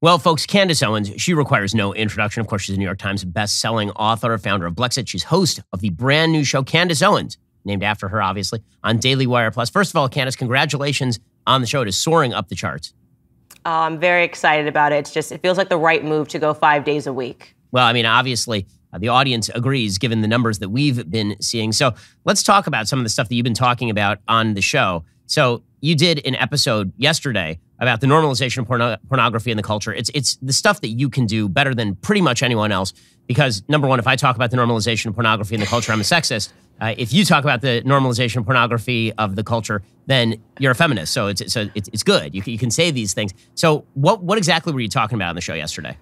Well, folks, Candace Owens, she requires no introduction. Of course, she's a New York Times best-selling author, founder of Blexit. She's host of the brand new show, Candace Owens, named after her, obviously, on Daily Wire Plus. First of all, Candace, congratulations on the show. It is soaring up the charts. I'm very excited about it. It feels like the right move to go 5 days a week. Well, I mean, obviously, the audience agrees, given the numbers that we've been seeing. So let's talk about some of the stuff that you've been talking about on the show. So you did an episode yesterday about the normalization of pornography in the culture. It's the stuff that you can do better than pretty much anyone else. Because number one, if I talk about the normalization of pornography in the culture, I'm a sexist. If you talk about the normalization of pornography of the culture, then you're a feminist. So it's good. You can say these things. So what exactly were you talking about on the show yesterday?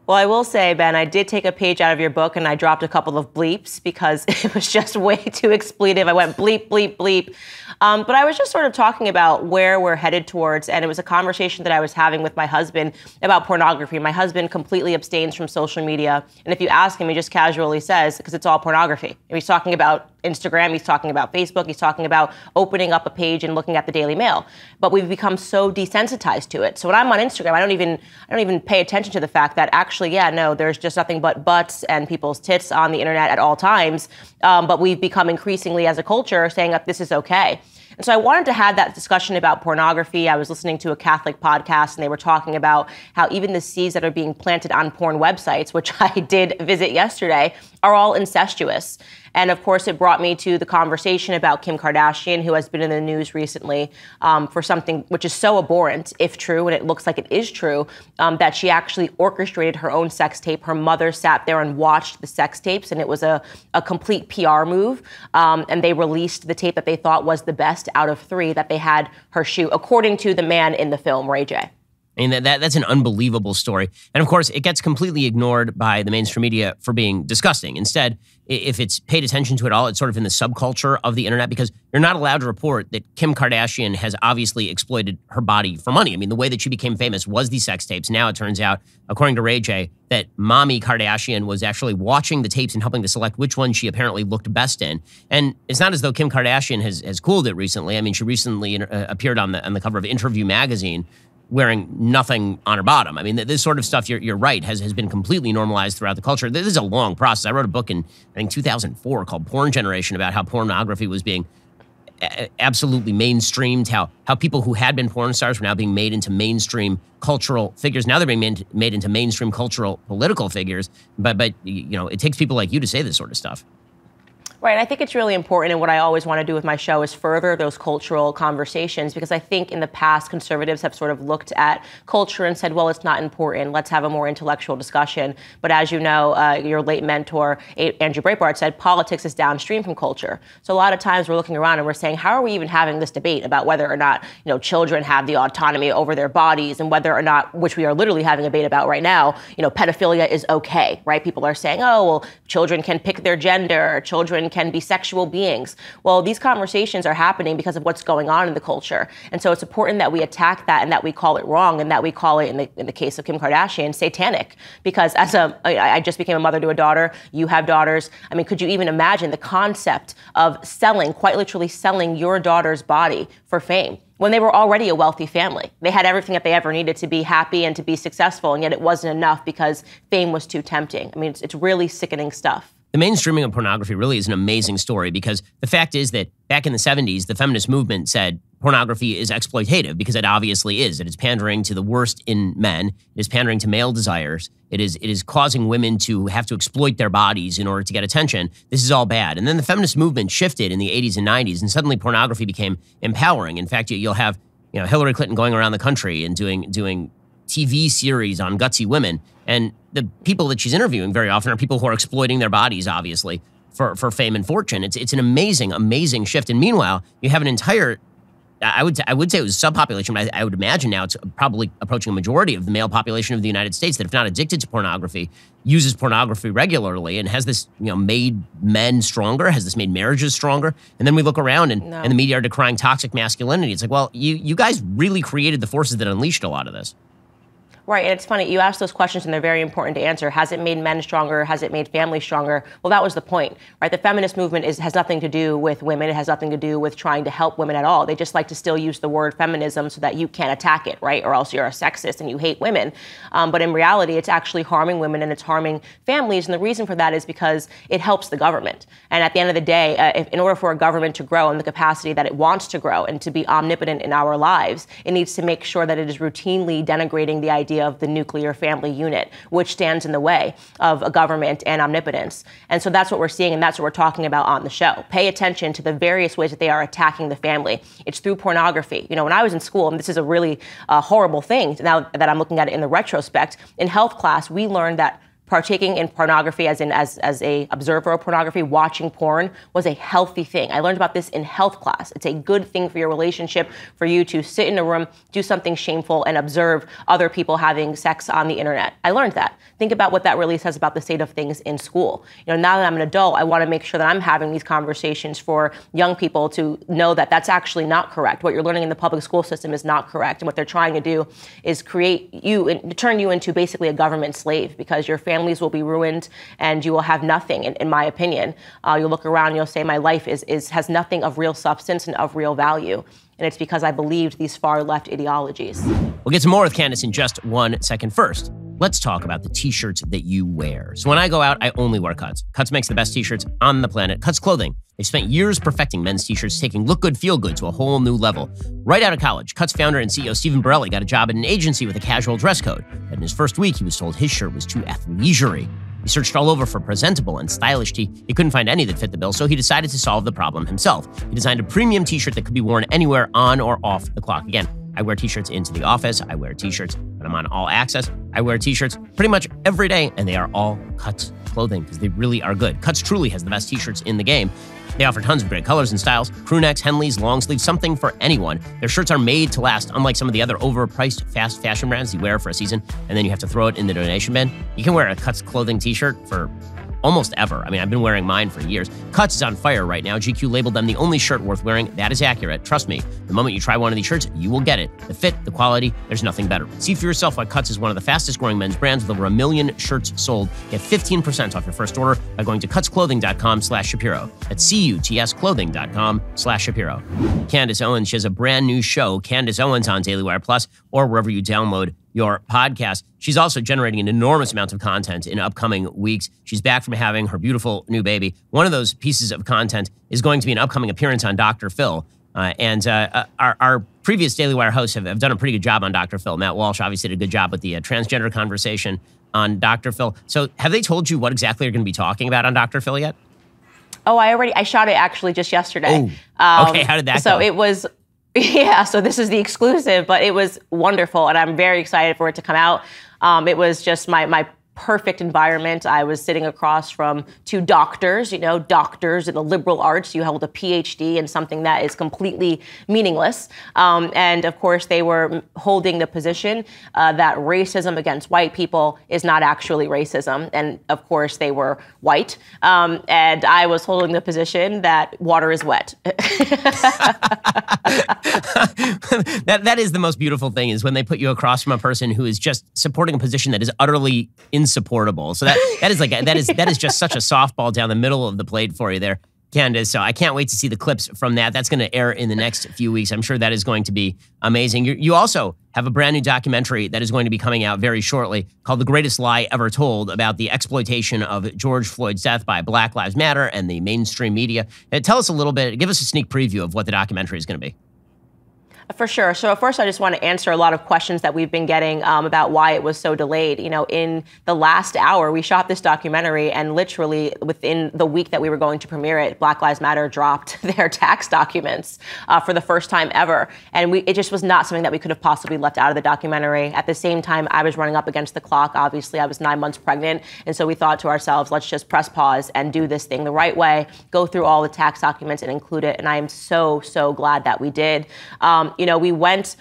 Well, I will say, Ben, I did take a page out of your book and I dropped a couple of bleeps because it was just way too expletive. I went bleep, bleep, bleep. But I was just sort of talking about where we're headed towards. And it was a conversation that I was having with my husband about pornography. My husband completely abstains from social media. And if you ask him, he just casually says, because it's all pornography. And he's talking about Instagram, he's talking about Facebook, he's talking about opening up a page and looking at the Daily Mail. But we've become so desensitized to it. So when I'm on Instagram, I don't even pay attention to the fact that actually, yeah, no, there's just nothing but butts and people's tits on the internet at all times. But we've become increasingly as a culture saying that this is okay. And so I wanted to have that discussion about pornography. I was listening to a Catholic podcast, and they were talking about how even the seeds that are being planted on porn websites, which I did visit yesterday, are all incestuous. And of course, it brought me to the conversation about Kim Kardashian, who has been in the news recently for something which is so abhorrent, if true, and it looks like it is true, that she actually orchestrated her own sex tape. Her mother sat there and watched the sex tapes, and it was a complete PR move. And they released the tape that they thought was the best out of 3 that they had her shoot, according to the man in the film, Ray J. I mean, that's an unbelievable story. And of course, it gets completely ignored by the mainstream media for being disgusting. Instead, if it's paid attention to at all, it's sort of in the subculture of the internet, because you're not allowed to report that Kim Kardashian has obviously exploited her body for money. I mean, the way that she became famous was these sex tapes. Now it turns out, according to Ray J, that Mommy Kardashian was actually watching the tapes and helping to select which one she apparently looked best in. And it's not as though Kim Kardashian has cooled it recently. I mean, she recently appeared on the cover of Interview magazine wearing nothing on her bottom. I mean, this sort of stuff, you're right, has been completely normalized throughout the culture. This is a long process. I wrote a book in, I think, 2004 called Porn Generation about how pornography was being absolutely mainstreamed, how people who had been porn stars were now being made into mainstream cultural figures. Now they're being made into mainstream cultural political figures. But you know, it takes people like you to say this sort of stuff. Right. I think it's really important. And what I always want to do with my show is further those cultural conversations, because I think in the past, conservatives have sort of looked at culture and said, well, it's not important. Let's have a more intellectual discussion. But as you know, your late mentor, Andrew Breitbart, said politics is downstream from culture. So a lot of times we're looking around and we're saying, how are we even having this debate about whether or not, you know, children have the autonomy over their bodies, and whether or not, which we are literally having a debate about right now, you know, pedophilia is okay, right? People are saying, oh, well, children can pick their gender, children can be sexual beings. Well, these conversations are happening because of what's going on in the culture. And so it's important that we attack that and that we call it wrong, and that we call it, in the case of Kim Kardashian, satanic. Because I just became a mother to a daughter. You have daughters. I mean, could you even imagine the concept of selling, quite literally selling your daughter's body for fame, when they were already a wealthy family? They had everything that they ever needed to be happy and to be successful, and yet it wasn't enough because fame was too tempting. I mean, it's really sickening stuff. The mainstreaming of pornography really is an amazing story, because the fact is that back in the 70s, the feminist movement said pornography is exploitative, because it obviously is. It is pandering to the worst in men. It is pandering to male desires. It is causing women to have to exploit their bodies in order to get attention. This is all bad. And then the feminist movement shifted in the 80s and 90s, and suddenly pornography became empowering. In fact, you'll have, you know, Hillary Clinton going around the country and doing TV series on gutsy women. And the people that she's interviewing very often are people who are exploiting their bodies, obviously, for fame and fortune. It's an amazing, amazing shift. And meanwhile, you have an entire, I would say it was subpopulation, but I would imagine now it's probably approaching a majority of the male population of the United States that, if not addicted to pornography, uses pornography regularly. And has this, you know, made men stronger? Has this made marriages stronger? And then we look around and the media are decrying toxic masculinity. It's like, well, you guys really created the forces that unleashed a lot of this. Right, and it's funny, you ask those questions and they're very important to answer. Has it made men stronger? Has it made families stronger? Well, that was the point, right? The feminist movement has nothing to do with women. It has nothing to do with trying to help women at all. They just like to still use the word feminism so that you can't attack it, right? Or else you're a sexist and you hate women. But in reality, it's actually harming women and it's harming families. And the reason for that is because it helps the government. And at the end of the day, in order for a government to grow in the capacity that it wants to grow and to be omnipotent in our lives, it needs to make sure that it is routinely denigrating the idea of the nuclear family unit, which stands in the way of a government and omnipotence. And so that's what we're seeing, and that's what we're talking about on the show. Pay attention to the various ways that they are attacking the family. It's through pornography. You know, when I was in school, and this is a really horrible thing now that I'm looking at it in the retrospect, in health class, we learned that partaking in pornography, as a observer of pornography, watching porn, was a healthy thing. I learned about this in health class. It's a good thing for your relationship, for you to sit in a room, do something shameful, and observe other people having sex on the internet. I learned that. Think about what that really says about the state of things in school. You know, now that I'm an adult, I want to make sure that I'm having these conversations for young people to know that that's actually not correct. What you're learning in the public school system is not correct. And what they're trying to do is create you, and turn you into basically a government slave, because your families will be ruined and you will have nothing, in my opinion. You'll look around and you'll say, my life has nothing of real substance and of real value. And it's because I believed these far left ideologies. We'll get to more with Candace in just 1 second. First, let's talk about the t-shirts that you wear. So when I go out, I only wear Cuts. Cuts makes the best t-shirts on the planet. Cuts Clothing. They've spent years perfecting men's t-shirts, taking look good, feel good to a whole new level. Right out of college, Cuts founder and CEO Stephen Borelli got a job at an agency with a casual dress code. And in his first week, he was told his shirt was too athleisure-y. He searched all over for presentable and stylish tee. He couldn't find any that fit the bill, so he decided to solve the problem himself. He designed a premium t-shirt that could be worn anywhere on or off the clock. Again, I wear t-shirts into the office. I wear t-shirts when I'm on All Access. I wear t-shirts pretty much every day, and they are all Cuts Clothing because they really are good. Cuts truly has the best t-shirts in the game. They offer tons of great colors and styles, crew necks, Henleys, long sleeves, something for anyone. Their shirts are made to last, unlike some of the other overpriced fast fashion brands you wear for a season, and then you have to throw it in the donation bin. You can wear a Cuts Clothing t-shirt for almost ever. I mean, I've been wearing mine for years. Cuts is on fire right now. GQ labeled them the only shirt worth wearing. That is accurate. Trust me, the moment you try one of these shirts, you will get it. The fit, the quality, there's nothing better. See for yourself why Cuts is one of the fastest growing men's brands with over 1 million shirts sold. Get 15% off your first order by going to cutsclothing.com/Shapiro. That's CUTSclothing.com/Shapiro. Candace Owens, she has a brand new show, Candace Owens, on Daily Wire Plus, or wherever you download your podcast. She's also generating an enormous amount of content in upcoming weeks. She's back from having her beautiful new baby. One of those pieces of content is going to be an upcoming appearance on Dr. Phil. Our previous Daily Wire hosts have done a pretty good job on Dr. Phil. Matt Walsh obviously did a good job with the transgender conversation on Dr. Phil. So have they told you what exactly you're going to be talking about on Dr. Phil yet? Oh, I shot it actually just yesterday. Oh, okay, how did that go? So it was... Yeah, so this is the exclusive, but it was wonderful, and I'm very excited for it to come out. It was just my perfect environment. I was sitting across from two doctors, doctors in the liberal arts. You held a PhD in something that is completely meaningless. And of course, they were holding the position that racism against white people is not actually racism. And of course, they were white. And I was holding the position that water is wet. That is the most beautiful thing, is when they put you across from a person who is just supporting a position that is utterly insupportable. So that is just such a softball down the middle of the plate for you there, Candace. So I can't wait to see the clips from that. That's going to air in the next few weeks. I'm sure that is going to be amazing. You also have a brand new documentary that is going to be coming out very shortly called The Greatest Lie Ever Told, about the exploitation of George Floyd's death by Black Lives Matter and the mainstream media. Tell us a little bit, give us a sneak preview of what the documentary is going to be. For sure. So first, I just want to answer a lot of questions that we've been getting about why it was so delayed. In the last hour, we shot this documentary, and literally within the week that we were going to premiere it, Black Lives Matter dropped their tax documents for the first time ever. And it just was not something that we could have possibly left out of the documentary. At the same time, I was running up against the clock. Obviously, I was 9 months pregnant. And so we thought to ourselves, let's just press pause and do this thing the right way, go through all the tax documents and include it. And I am so, so glad that we did. We went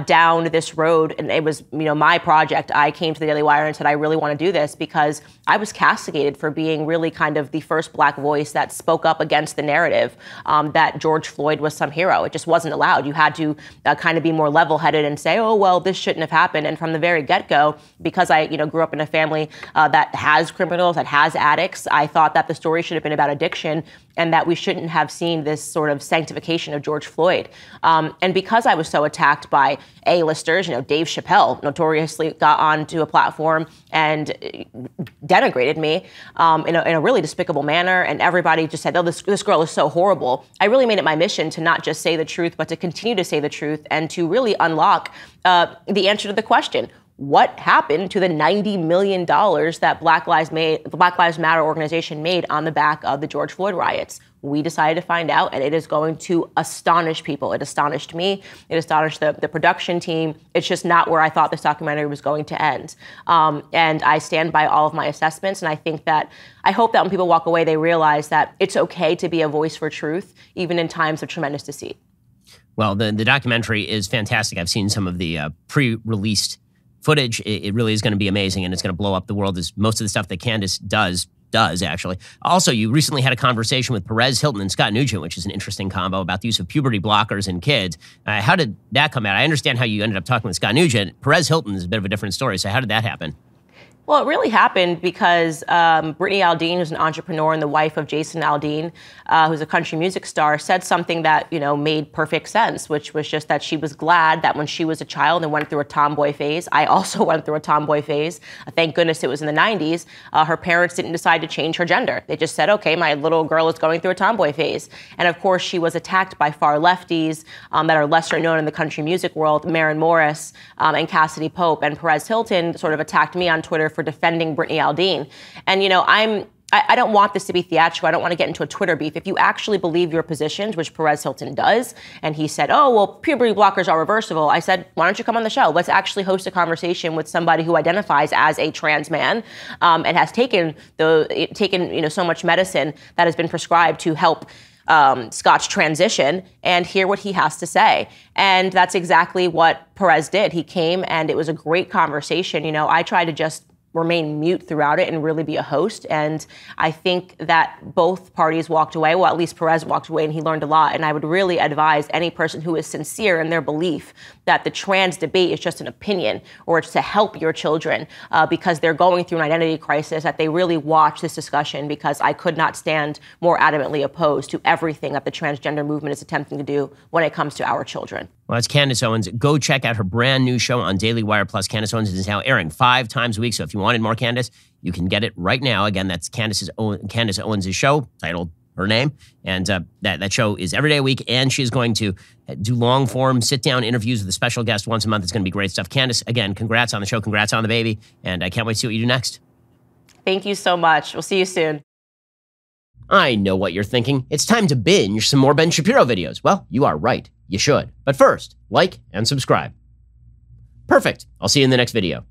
down this road, and it was, my project. I came to the Daily Wire and said, I really want to do this because I was castigated for being really kind of the first Black voice that spoke up against the narrative that George Floyd was some hero. It just wasn't allowed. You had to kind of be more level-headed and say, oh, well, this shouldn't have happened. And from the very get-go, because I, grew up in a family that has criminals, that has addicts, I thought that the story should have been about addiction and that we shouldn't have seen this sort of sanctification of George Floyd. And because I was so attacked by A-listers, Dave Chappelle notoriously got onto a platform and denigrated me in a really despicable manner. And everybody just said, oh, this girl is so horrible. I really made it my mission to not just say the truth, but to continue to say the truth and to really unlock the answer to the question. What happened to the $90 million that Black Lives Matter organization made on the back of the George Floyd riots? We decided to find out, and it is going to astonish people. It astonished me. It astonished the production team. It's just not where I thought this documentary was going to end. And I stand by all of my assessments, and I hope that when people walk away, they realize that it's okay to be a voice for truth, even in times of tremendous deceit. Well, the documentary is fantastic. I've seen some of the pre-released footage. It really is going to be amazing, and it's going to blow up the world, as most of the stuff that Candace does actually. Also, you recently had a conversation with Perez Hilton and Scott Nugent, which is an interesting combo about the use of puberty blockers in kids. How did that come out? I understand how you ended up talking with Scott Nugent. Perez Hilton is a bit of a different story. So how did that happen? Well, it really happened because Brittany Aldean, who's an entrepreneur and the wife of Jason Aldean, who's a country music star, said something that, made perfect sense, which was just that she was glad that when she was a child and went through a tomboy phase, I also went through a tomboy phase. Thank goodness it was in the 90s. Her parents didn't decide to change her gender. They just said, okay, my little girl is going through a tomboy phase. And of course, she was attacked by far lefties that are lesser known in the country music world, Maren Morris and Cassidy Pope. And Perez Hilton sort of attacked me on Twitter for defending Brittany Aldean. And, I don't want this to be theatrical. I don't want to get into a Twitter beef. If you actually believe your positions, which Perez Hilton does, and he said, oh, well, puberty blockers are reversible. I said, why don't you come on the show? Let's actually host a conversation with somebody who identifies as a trans man and has taken so much medicine that has been prescribed to help Scott's transition, and hear what he has to say. And that's exactly what Perez did. He came, and it was a great conversation. I tried to just remain mute throughout it and really be a host. And I think that both parties walked away. Well, at least Perez walked away and he learned a lot. And I would really advise any person who is sincere in their belief that the trans debate is just an opinion or it's to help your children because they're going through an identity crisis, that they really watch this discussion, because I could not stand more adamantly opposed to everything that the transgender movement is attempting to do when it comes to our children. Well, that's Candace Owens. Go check out her brand new show on Daily Wire Plus. Candace Owens is now airing 5 times a week. So if you wanted more Candace, you can get it right now. Again, that's Candace Owens' show, titled her name. And that show is every day a week. And she's going to do long form, sit down interviews with a special guest once a month. It's going to be great stuff. Candace, again, congrats on the show. Congrats on the baby. And I can't wait to see what you do next. Thank you so much. We'll see you soon. I know what you're thinking. It's time to binge some more Ben Shapiro videos. Well, you are right. You should. But first, like and subscribe. Perfect. I'll see you in the next video.